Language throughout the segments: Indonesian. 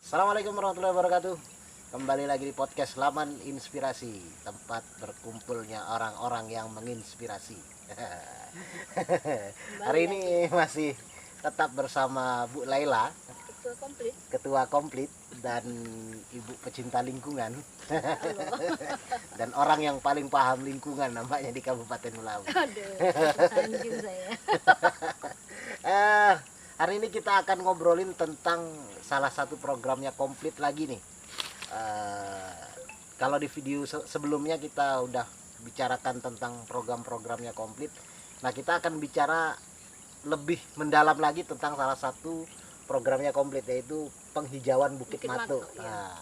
Assalamualaikum warahmatullahi wabarakatuh. Kembali lagi di podcast Laman Inspirasi, tempat berkumpulnya orang-orang yang menginspirasi. Hari ini masih tetap bersama Bu Laila, Ketua Komplit dan Ibu pecinta lingkungan. Dan orang yang paling paham lingkungan nampaknya di Kabupaten Melawi. Aduh, Tanjung saya. Hari ini kita akan ngobrolin tentang salah satu programnya Komplit lagi nih. Kalau di video sebelumnya kita udah bicarakan tentang program-programnya Komplit. Nah, kita akan bicara lebih mendalam lagi tentang salah satu programnya Komplit, yaitu penghijauan Bukit Matu. Ya.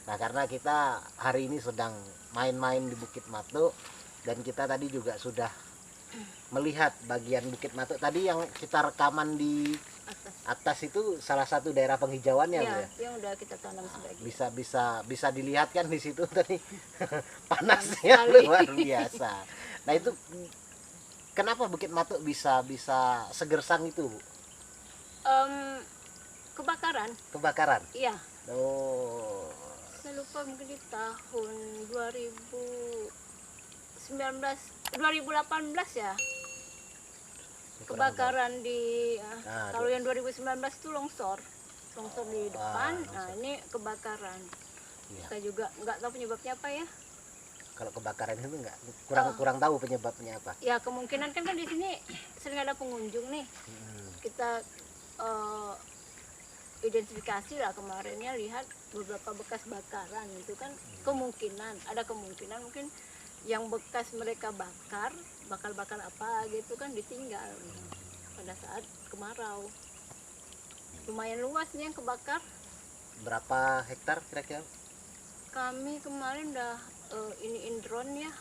Nah, karena kita hari ini sedang main-main di Bukit Matu dan kita tadi juga sudah melihat bagian Bukit Matu tadi yang kita rekaman di atas itu salah satu daerah penghijauannya, ya, Bu, ya? yang udah kita tanam sebagian. Bisa dilihat kan di situ tadi panasnya luar biasa. Nah, itu kenapa Bukit Matu bisa segersang itu, Bu? Kebakaran. Iya. Oh. Saya lupa mungkin di tahun 2018 ya. Kebakaran di kalau yang 2019 itu longsor di depan. Nah, ini kebakaran. Iya. Saya juga nggak tahu penyebabnya apa ya. Kalau kebakaran itu kurang tahu penyebabnya apa. Ya, kemungkinan kan di sini sering ada pengunjung nih. Kita identifikasi lah kemarinnya, lihat beberapa bekas bakaran itu kan. Ada kemungkinan mungkin yang bekas mereka bakar apa gitu kan ditinggal pada saat kemarau. Lumayan luas nih yang kebakar. Berapa hektar kira-kira? Kami kemarin udah iniin drone ya,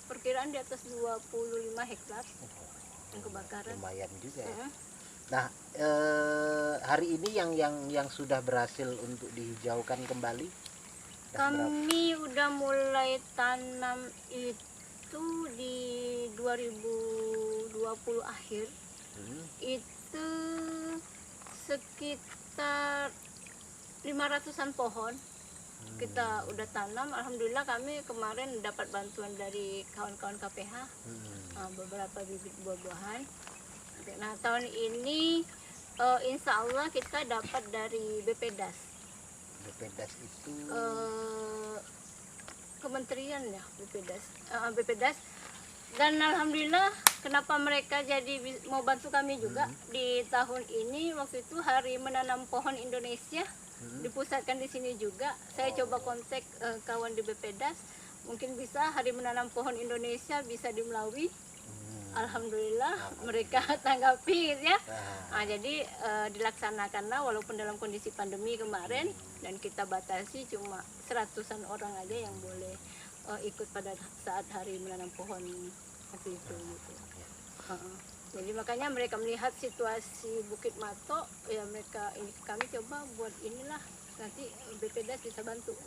perkiraan di atas 25 hektar yang kebakaran. Lumayan juga ya. Nah, hari ini yang sudah berhasil untuk dihijaukan kembali, kami udah mulai tanam itu di 2020 akhir. Itu sekitar 500-an pohon kita udah tanam. Alhamdulillah kami kemarin dapat bantuan dari kawan-kawan KPH, beberapa bibit buah-buahan. Nah, tahun ini insya Allah kita dapat dari BPDAS. BPDAS itu kementerian ya, BPDAS. Dan alhamdulillah kenapa mereka jadi mau bantu kami juga di tahun ini. Waktu itu Hari Menanam Pohon Indonesia dipusatkan di sini juga. Saya coba kontak kawan di BPDAS, mungkin bisa Hari Menanam Pohon Indonesia bisa di Melawi. Alhamdulillah mereka tanggapi ya. Nah, jadi dilaksanakanlah walaupun dalam kondisi pandemi kemarin, dan kita batasi cuma 100-an orang aja yang boleh ikut pada saat Hari Menanam Pohon waktu itu gitu. Jadi makanya mereka melihat situasi Bukit Matu, ya kami coba buat inilah, nanti BPDAS bisa bantu.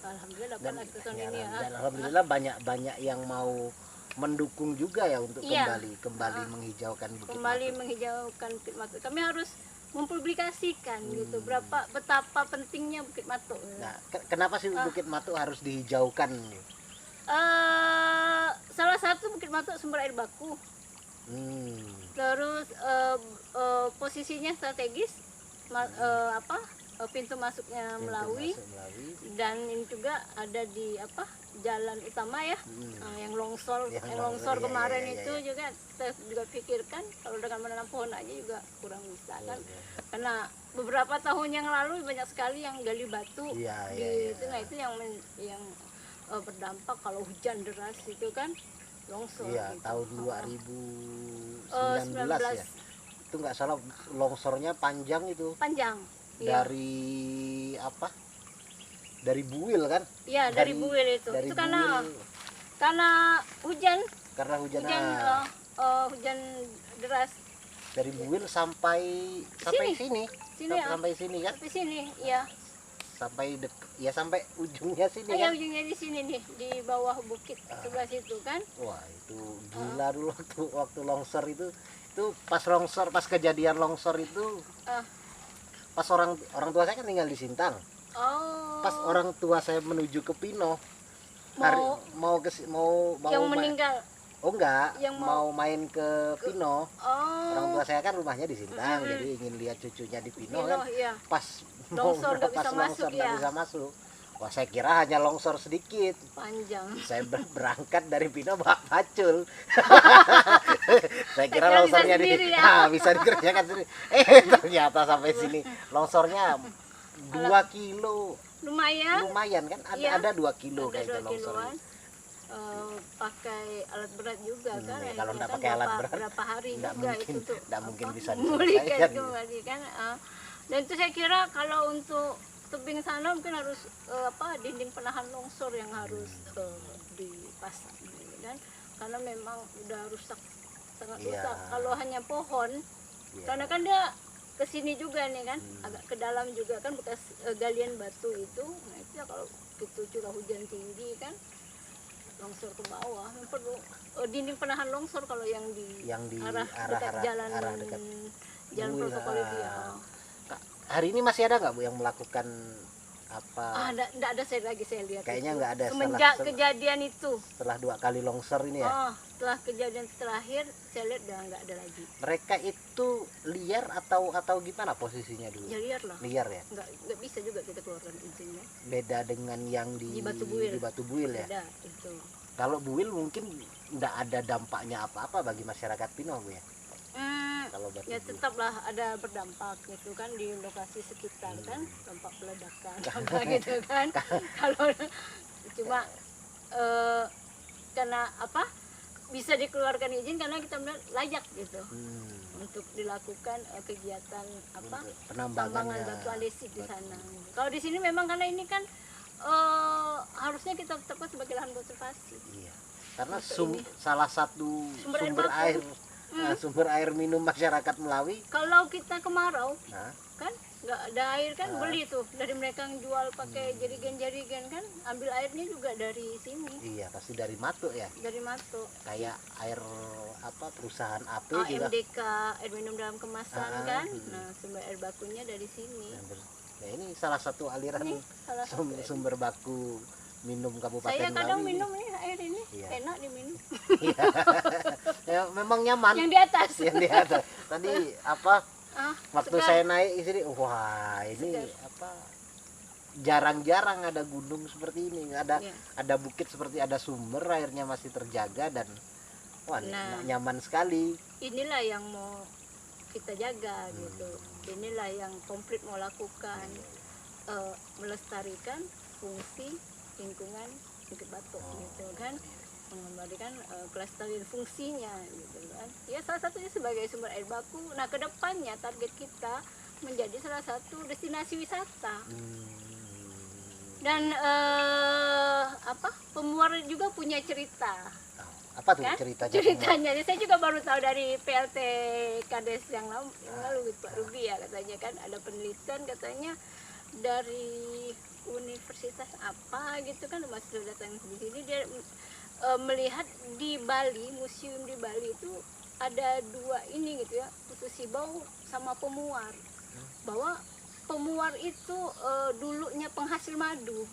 Alhamdulillah dapat tahun ini ya. Dan alhamdulillah banyak yang mau mendukung juga ya untuk kembali menghijaukan Bukit Matu. Menghijaukan Bukit Matu. Kami harus mempublikasikan gitu betapa pentingnya Bukit Matu. Nah, kenapa sih Bukit Matu harus dihijaukan? Salah satu Bukit Matu sumber air baku. Terus posisinya strategis, pintu masuknya Melawi. Dan ini juga ada di jalan utama ya, yang longsor kemarin itu juga kita juga pikirkan kalau dengan menanam pohon aja juga kurang bisa kan. Karena beberapa tahun yang lalu banyak sekali yang gali batu itu. Nah, itu yang berdampak kalau hujan deras itu kan longsor. Iya, gitu. tahun 2019 ya. Itu nggak salah longsornya panjang itu. Panjang. Dari dari Buil kan? Iya, dari Buil itu. Itu karena hujan. Karena hujan deras. Dari Buil sampai sini. Sampai sini kan? Sampai sini, iya. Sampai ujungnya sini kan? Kan? Ujungnya di sini nih, di bawah bukit sebelah situ kan. Wah, itu gila dulu waktu longsor itu pas kejadian longsor itu Pas orang tua saya kan tinggal di Sintang. Oh. Pas orang tua saya menuju ke Pino, mau yang meninggal. Oh enggak, Yang mau main ke Pino. Orang Oh. tua saya kan rumahnya di Sintang, jadi ingin lihat cucunya di Pino kan. Iya. Pas Longsor nggak bisa masuk, nggak ya. bisa masuk. Wah, saya kira hanya longsor sedikit. Panjang. Saya berangkat dari Pino bawa pacul. Saya kira Saya longsornya bisa sendiri, ya. bisa dikerjakan sendiri. Ternyata sampai sini longsornya 2 kilo. Lumayan. Kan Iya. ada 2 kilo Ada kayaknya 2 longsor. kiloan. Pakai alat berat juga kan. Ya, kalau nggak kan pakai alat berat, berapa hari nggak juga mungkin- itu untuk nggak mungkin bisa memulihkan diselesaikan. kembali kan. Dan itu saya kira kalau untuk tebing sana mungkin harus dinding penahan longsor yang harus dipasang gitu kan, karena memang udah rusak, sangat Iya. rusak. Kalau hanya pohon, Iya. karena kan dia kesini juga nih kan, agak ke dalam juga kan bekas galian batu itu. Nah itu ya kalau itu curah hujan tinggi kan longsor ke bawah, yang perlu dinding penahan longsor kalau yang di arah dekat jalan dekat jalan Buil, protokol itu ya. Hari ini masih ada nggak Bu yang melakukan apa? Enggak ada saya lihat. Kayaknya itu. nggak ada Semenjak kejadian itu. setelah 2 kali longsor ini ya. Setelah kejadian terakhir saya lihat udah nggak ada lagi. Mereka itu liar atau gimana posisinya dulu? Ya liar lah. Liar ya. Nggak bisa juga kita keluarkan izinnya. Beda dengan yang di Batu Buil ya. Beda itu. Kalau Buil mungkin nggak ada dampaknya apa-apa bagi masyarakat Pino Bu ya. Kalau Batu Ya Buil. tetaplah ada berdampak gitu kan di lokasi sekitar kan, dampak peledakan apa gitu kan. Kalau cuma karena bisa dikeluarkan izin karena kita melihat layak gitu untuk dilakukan kegiatan tambangan batu andesit di sana. Kalau di sini memang karena ini kan harusnya kita tetapkan sebagai lahan konservasi. Iya. Karena Untuk ini. salah satu sumber air minum masyarakat Melawi. Kalau kita kemarau Nah, kan nggak ada air kan, beli tuh dari mereka yang jual pakai jerigen kan, ambil airnya juga dari sini, iya pasti dari Matuk ya. dari Matuk. Kayak air perusahaan AP juga. MDK, air minum dalam kemasan kan. Nah, sumber air bakunya dari sini. Nah, ini salah satu aliran Ini salah satu air. sumber baku minum Kabupaten Saya kadang Melawi. minum nih air ini, Iya. enak diminum. Ya, memang nyaman. Yang di atas. Yang di atas. Tadi waktu segar. saya naik di sini, wah ini Segar. jarang-jarang ada gunung seperti ini. Iya. Ada bukit seperti ada sumber, airnya masih terjaga dan wah Nah. nyaman sekali. Inilah yang mau kita jaga gitu. Inilah yang komplit mau lakukan, melestarikan fungsi lingkungan Bukit Batuk gitu kan, mengembalikan kelestarian fungsinya gitu kan. Ya salah satunya sebagai sumber air baku. Nah kedepannya target kita menjadi salah satu destinasi wisata. Dan Pemuar juga punya cerita. Apa tuh Kan? ceritanya? Saya juga baru tahu dari PLT Kades yang lalu Pak Ruby ya, katanya kan ada penelitian katanya dari universitas apa gitu kan, masih datang di sini dia melihat di Bali, museum di Bali itu ada 2 ini gitu ya, Putu Sibau sama Pemuar, bahwa Pemuar itu dulunya penghasil madu.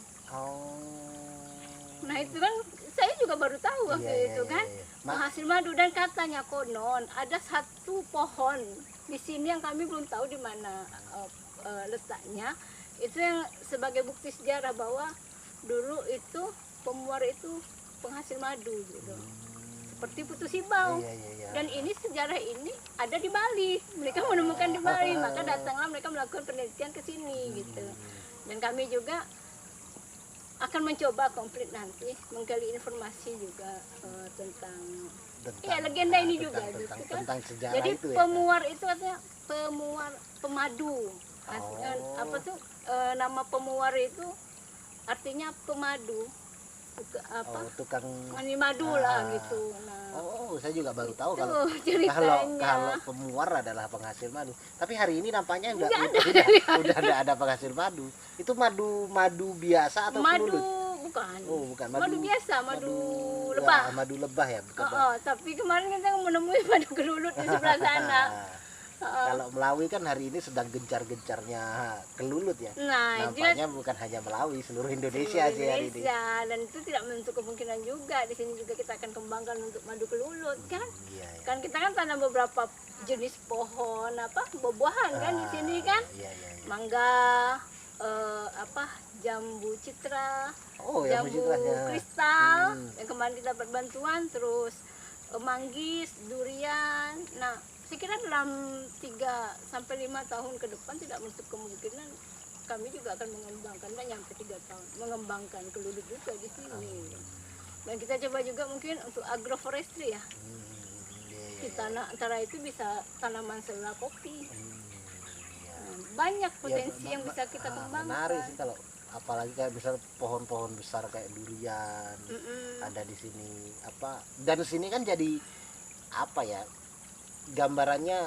Nah itu kan saya juga baru tahu waktu itu kan. Penghasil madu, dan katanya konon ada satu pohon di sini yang kami belum tahu di mana letaknya. Itu yang sebagai bukti sejarah bahwa dulu itu Pemuar itu penghasil madu gitu. Seperti Putu Sibau. Dan ini sejarah ini ada di Bali. Mereka menemukan di Bali, maka datanglah mereka melakukan penelitian ke sini gitu. Dan kami juga akan mencoba komplit nanti menggali informasi juga tentang legenda ini juga gitu kan. Tentang sejarah Jadi itu ya. Pemuar itu artinya pemadu. Nama Pemuar itu artinya pemadu. Tukang Mani madu lah gitu. Nah, saya juga baru tahu itu kalau ceritanya. Pemuar adalah penghasil madu. Tapi hari ini nampaknya udah ada penghasil madu. Itu madu biasa atau Madu kelulut? bukan. Oh, bukan. Madu biasa, madu lebah. Madu lebah ya, bukan. Tapi kemarin kita menemui madu kelulut di sebelah sana. Kalau Melawi kan hari ini sedang gencar-gencarnya kelulut ya. Nah, Nampaknya bukan hanya Melawi, seluruh Indonesia seluruh sih hari ini. Indonesia, dan itu tidak menutup kemungkinan juga di sini juga kita akan kembangkan untuk madu kelulut kan. Iya, iya. Kan kita kan tanam beberapa jenis pohon apa buah-buahan kan di sini kan. Iya, iya, iya. Mangga, apa jambu citra, Oh, yang jambu citranya. kristal yang kemarin kita dapat bantuan, terus manggis, durian. Nah, saya kira dalam 3 sampai 5 tahun ke depan tidak menutup kemungkinan kami juga akan mengembangkan, nggak nyampe 3 tahun, mengembangkan kelulut juga di sini. Dan kita coba juga mungkin untuk agroforestry ya. Iya, iya, Di tanah antara itu bisa tanaman selera kopi. iya. Banyak Ya, potensi yang bisa kita kembangkan. menarik sih kalau apalagi kayak misal pohon-pohon besar kayak durian ada di sini apa, dan sini kan jadi apa ya, gambarannya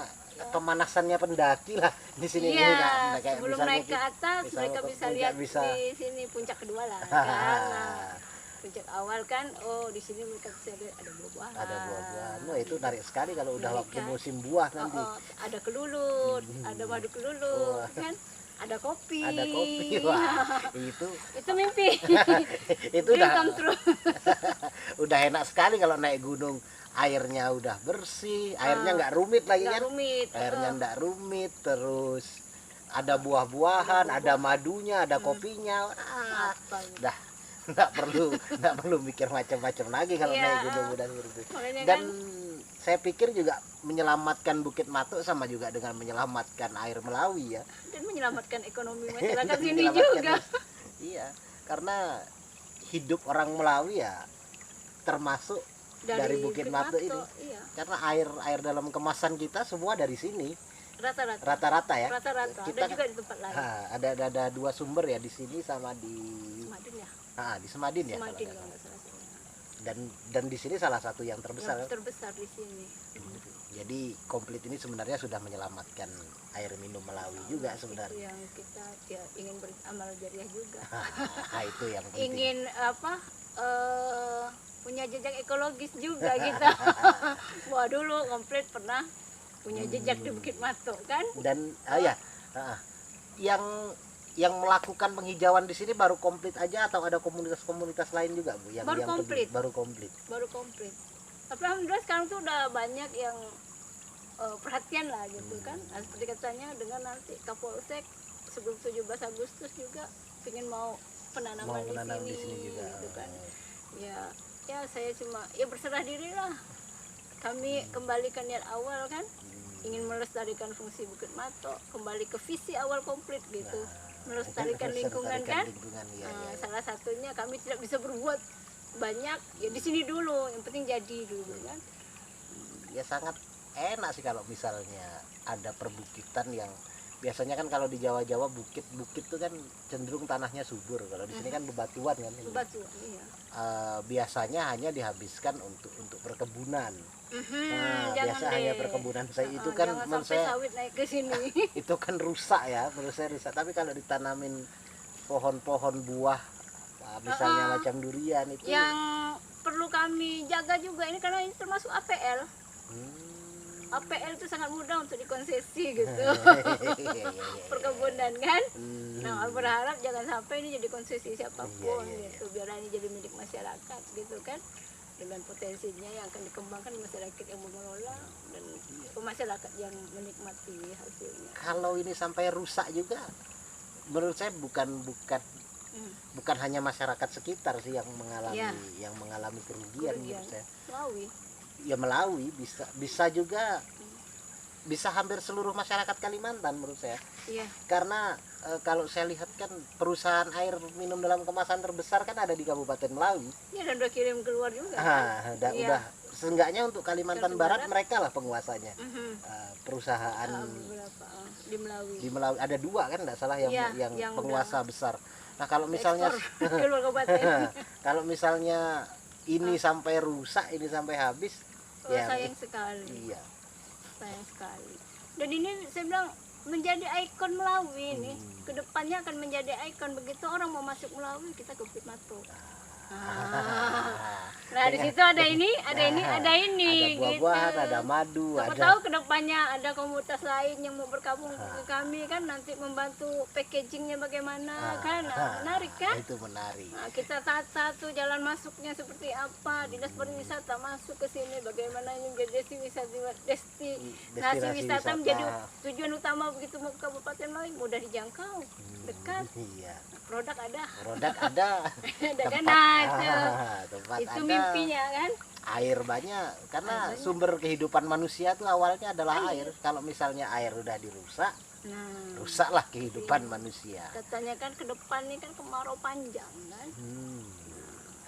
pemanasannya pendaki lah di sini. Iya, Nah, kayak sebelum misal naik ke atas misal mereka ke bisa puncak lihat bisa. di sini puncak kedua lah kan. Nah, puncak awal kan, oh di sini mereka bisa lihat ada buah-buahan. Ada buah-buahan. Wah, itu menarik sekali kalau udah Menarik waktu kan? musim buah Oh, nanti. oh, ada kelulut, ada madu kelulut, Wah. kan? Ada kopi. Ada kopi. Wah, Itu mimpi. itu Dream udah come true. udah enak sekali kalau naik gunung, airnya udah bersih, airnya nggak rumit lagi Nggak kan. rumit. Airnya nggak rumit, terus ada buah-buahan, ada madunya, ada kopinya. Wah, Apa gitu. dah nggak perlu mikir macam-macam lagi kalau Iya. naik gunung udah seperti itu. Makanya Dan kan, saya pikir juga menyelamatkan Bukit Matuk sama juga dengan menyelamatkan air Melawi ya. dan menyelamatkan ekonomi masyarakat Dan sini menyelamatkan juga. Iya, karena hidup orang Melawi ya termasuk dari Bukit Matuk ini. Iya, Karena air dalam kemasan kita semua dari sini, rata-rata. rata-rata ya. Rata-rata. Kita Ada juga di tempat lain. ada 2 sumber ya, di sini sama di Madin ya. di Semadin ya. Semadin kalau kalau nggak nggak salah. dan di sini salah satu yang terbesar. Yang terbesar di sini. Jadi komplit ini sebenarnya sudah menyelamatkan air minum Melawi juga Itu sebenarnya. yang kita ya, ingin beramal jariah juga. Itu yang penting. Ingin apa? Punya jejak ekologis juga kita. Wah, dulu komplit pernah punya jejak di Bukit Matuk kan? Dan ya, yang melakukan penghijauan di sini baru komplit aja atau ada komunitas-komunitas lain juga Bu yang Baru yang komplit. baru komplit. Baru komplit. Tapi alhamdulillah sekarang tuh udah banyak yang perhatian lah gitu kan. Nah, seperti katanya dengan nanti Kapolsek sebelum 17 Agustus juga ingin mau penanaman menanam di di sini sini juga. gitu kan. Ya saya cuma ya berserah diri lah. Kami kembalikan niat awal kan, ingin melestarikan fungsi Bukit Matuk, kembali ke visi awal komplit gitu. Melestarikan lingkungan kan. Lingkungan, ya, Nah, salah satunya kami tidak bisa berbuat banyak ya di sini dulu, yang penting jadi dulu kan. ya sangat enak sih kalau misalnya ada perbukitan yang biasanya kan kalau di Jawa-Jawa bukit-bukit tuh kan cenderung tanahnya subur. Kalau di sini kan bebatuan kan. Batu, iya. Biasanya hanya dihabiskan untuk perkebunan. Jangan Biasa hanya deh. perkebunan. Saya itu kan Jangan menurut sampai saya sawit naik ke sini. itu kan rusak ya, menurut saya rusak. Tapi kalau ditanamin pohon-pohon buah, misalnya macam durian itu. Yang perlu kami jaga juga ini karena ini termasuk APL. APL itu sangat mudah untuk dikonsesi gitu. Iya. Perkebunan kan. Hmm. Nah, berharap jangan sampai ini jadi konsesi siapapun Iya. gitu. Biar ini jadi milik masyarakat gitu kan. Dengan potensinya yang akan dikembangkan masyarakat yang mengelola dan masyarakat yang menikmati hasilnya. Kalau ini sampai rusak juga, menurut saya bukan hanya masyarakat sekitar sih yang mengalami kerugian menurut saya. Melawi. Ya bisa juga bisa hampir seluruh masyarakat Kalimantan menurut saya. Iya. Karena kalau saya lihat kan perusahaan air minum dalam kemasan terbesar kan ada di Kabupaten Melawi. Ya, dan udah kirim keluar juga. Udah seenggaknya untuk Kalimantan Barat Barat. mereka lah penguasanya. Perusahaan Beberapa di Melawi. di Melawi ada 2 kan enggak salah yang Iya, yang penguasa besar. Nah, kalau misalnya Ekspor keluar kabupaten. kalau misalnya ini sampai rusak, ini sampai habis, ya Sayang sekali. iya. Sayang sekali. Dan ini saya bilang menjadi ikon Melawi ini. Kedepannya akan menjadi ikon, begitu orang mau masuk Melawi kita ke Bukit Matuk. Nah, di situ ada ini, ada ada buah-buahan, gitu. ada madu, Siapa ada tahu kedepannya ada komunitas lain yang mau bergabung ke kami kan, nanti membantu packagingnya bagaimana kan. Nah, menarik kan. itu menarik. Nah, kita tata tuh jalan masuknya seperti apa, dinas pariwisata masuk ke sini, bagaimana ini menjadi destinasi wisata menjadi tujuan utama, begitu mau ke Kabupaten Melawi mudah dijangkau, dekat, Iya, produk ada, ada, ada kan. tempat, Nah, itu, tempat itu ada, mimpinya kan. air banyak, karena Air banyak. sumber kehidupan manusia tuh awalnya adalah air. Kalau misalnya air udah dirusak, Nah, rusaklah kehidupan manusia. katanya kan ke depan ini kan kemarau panjang kan.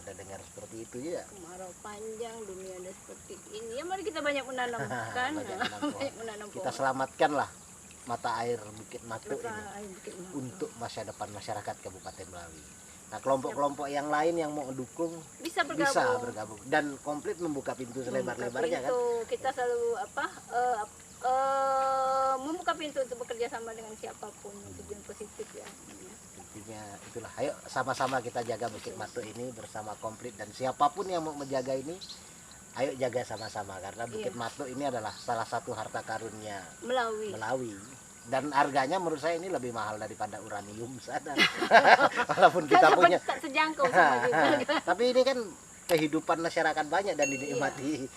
Ada dengar seperti itu ya. Kemarau panjang, dunia ada seperti ini. Ya mari kita banyak menanamkan. Banyak menanam pohon. Banyak menanam Kita pohon. selamatkanlah mata air Bukit Matu Mata ini air Bukit Matu. untuk masa depan masyarakat Kabupaten Melawi. Nah, kelompok-kelompok yang lain yang mau dukung bisa bisa bergabung. bergabung dan komplit membuka pintu selebar-lebarnya kan. Pintu. Kita selalu membuka pintu untuk bekerja sama dengan siapapun, tujuan positif ya. Intinya itulah, ayo sama-sama kita jaga Bukit Matu ini bersama komplit, dan siapapun yang mau menjaga ini ayo jaga sama-sama, karena Bukit Matu ini adalah salah satu harta karunnya Melawi. Dan harganya menurut saya ini lebih mahal daripada uranium sana. Walaupun kita punya. Tak sejangkau sama kita. Tapi ini kan kehidupan masyarakat banyak dan dinikmati.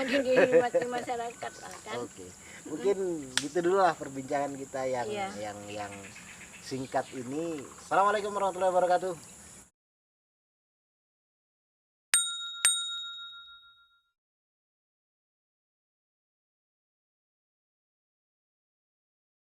Dinikmati masyarakat lah kan. Oke. Mungkin gitu dulu lah perbincangan kita yang Iya. yang singkat ini. Assalamualaikum warahmatullahi wabarakatuh.